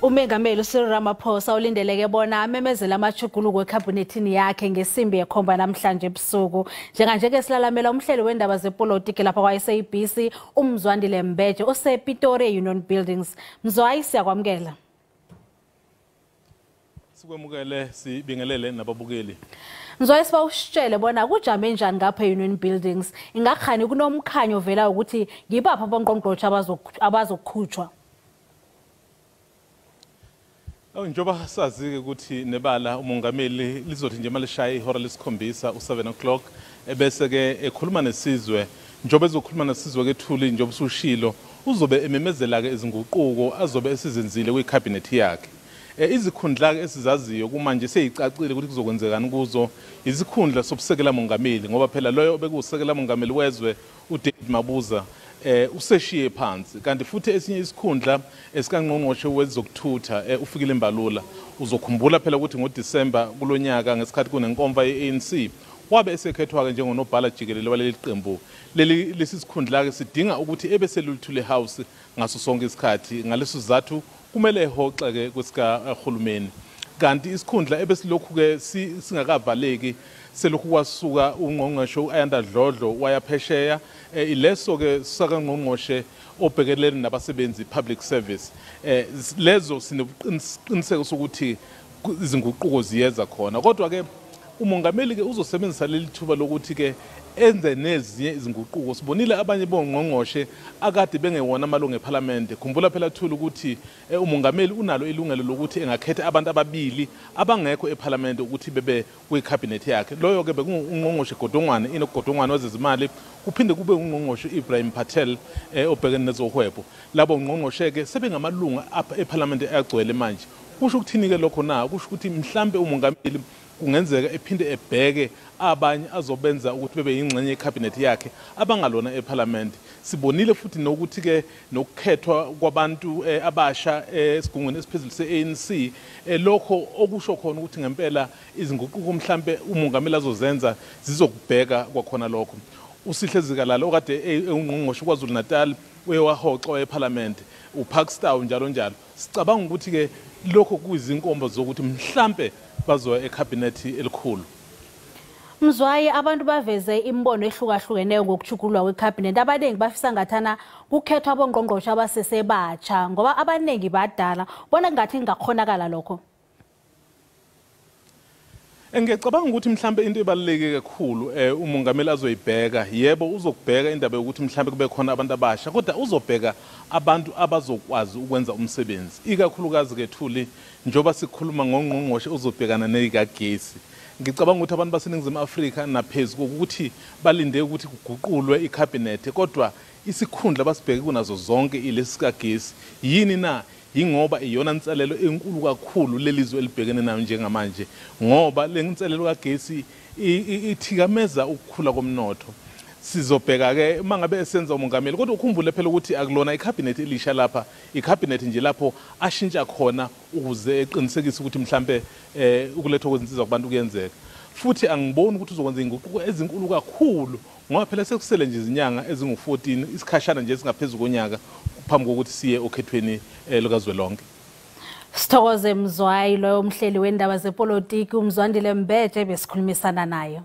Umengameli uCyril Ramaphosa ulindeleke bona amemezele amatjhuguluko eKhabhinethini yakhe ngesimbi yekhomba namhlanje ebusuku. Njenganje ke silalamela umhleli weendaba zepolotiki lapha kwa-SABC uMzwai Mbeje osePitori Union Buildings. Mzwai, siyakwamukela. Sikwamukele, sibingelele nababukeli. Mzwai, siba usitshele bona kujame njani ngapha Union Buildings. Ingakhani kunomkhanyo vela ukuthi ngibaphi abongqongqotjhe abazokhutshwa. Njoba sazi ukuthi nebala umongameli lizothi nje malishaya ihora lesikhombisa u7 o'clock ebese ke ekhuluma nesizwe. Njoba ezokhuluma nesizwe ke Thuli njoba usushilo uzobe ememezela ke izinguquko azobe esizenzile kwiKhabhinethi yakhe. Izikhundla esizaziyo kumanje seyicacile ukuthi kuzokwenzekani kuzo izikhundla sobusekela mongameli ngoba phela loyo bekusekela mongameli wezwe uDavid Mabuza useshiye phansi kanti futhi esinye isikhundla esikangqongqoshe wezokuthutha ufikile embalula uzokhumbula phela ukuthi ngoDisemba kulonyaka ngesikhathi kunenkomfa yeANC wabe esekhethwa ke njengonobhala jikelele waleli qembu lesi sikhundla ke sidinga ukuthi ebeseluluthule house ngaso sonke isikhathi ngaleso sizathu kumele ehoxe ke kwesikahulumeni kanti isikhundla ebesilokhu ke singakavaleki selokhu kwasuka ungqongqoshe ayanda dlodlo wayaphesheya ileso ke sakangqongqoshe obhekelele nabasebenzi public service lezo sineqiniseko sokuthi izinguquko ziyeza khona kodwa ke umongameli ke uzosebenzisa leli thuba lokuthi ke enze nezinye izinguquko sibonile abanye bongqongqoshe akade bengewona amalungu eParliament khumbula phela Thuli ukuthi umongameli unalo ilungelo lokuthi engakhetha abantu ababili abangekho eParliament ukuthi bebe kwiKhabhinethi yakhe loyo ke bekungqongqoshe Godongwane inogodongwane wezezimali kuphinde kube ungqongqoshe Ibrahim Patel obhekene nezohwebo labo ngqongqoshe ke sebengamalungu eParliament ayagcwele manje kusho ukuthini ke lokho na kusho ukuthi mhlambe umongameli kungenzeka ephinde ebheke abanye azobenza ukuthi bebe yingxenye yeKhabhinethi yakhe abangalona eParliament sibonile futhi nokuthi ke nokukhethwa kwabantu abasha esigungweni esiphezulu seANC lokho okusho khona ukuthi ngempela izinguquko mhlambe umongameli azozenza zizokubheka kwakhona lokho usihlezikalalala okade ungqongqoshe kwaZulu Natal wewahoxa eParliament uParkstown njalo njalo sicabanga ukuthi ke lokho kuyizinkomba zokuthi mhlambe bazoya eKhabhinethi elikhulu. Mzwai, abantu baveze imbono ehlukahlukeneyo ngokuchukulwa kweKhabhinethi abaningi bafisa ngathana kukhethwa abongqongqoshe abasesebatsha ngoba abaningi badala bona ngathi ngakhonakala lokho. Ngiyacabanga ukuthi mhlambe into ebaluleke kakhulu umongameli azoyibheka yebo uzokubheka indaba yokuthi mhlambe kube khona abantu abasha kodwa uzobheka abantu abazokwazi ukwenza umsebenzi ikakhulukazi ke Thuli njoba sikhuluma ngongqongqoshe uzobhekana nekagesi ngicabanga ukuthi abantu baseningizimu Afrika naphezulu ukuthi balinde ukuthi kuguqulwe iKhabhinethi kodwa isikhundla basibheke kunazo zonke ilesi kagesi yini na ingoba iyona inselelo enkulu kakhulu lelizwe elibhekene nayo njengamanje ngoba lenselelo kagesi ithikameza ukukhula komnotho sizobheka ke mangabe esenza umongameli kodwa ukhumbule phela ukuthi akulona iKhabhinethi elisha lapha iKhabhinethi nje lapho ashintsha khona ukuze eqinisekise ukuthi mhlambe ukulethwa kwezinsiza kubantu kuyenzeka futhi angiboni ukuthi uzokwenza inguquko ezinkulu kakhulu ngoba phela sekusele nje izinyanga ezingu14 isikhashana nje singaphezulu konyaka phambi kokuthi siye okhethweni lokazwelonke. Sithokoze Mzwai loyo umhleli weendaba zepolotiki uMzwai Mbeje besikhulumisana nayo.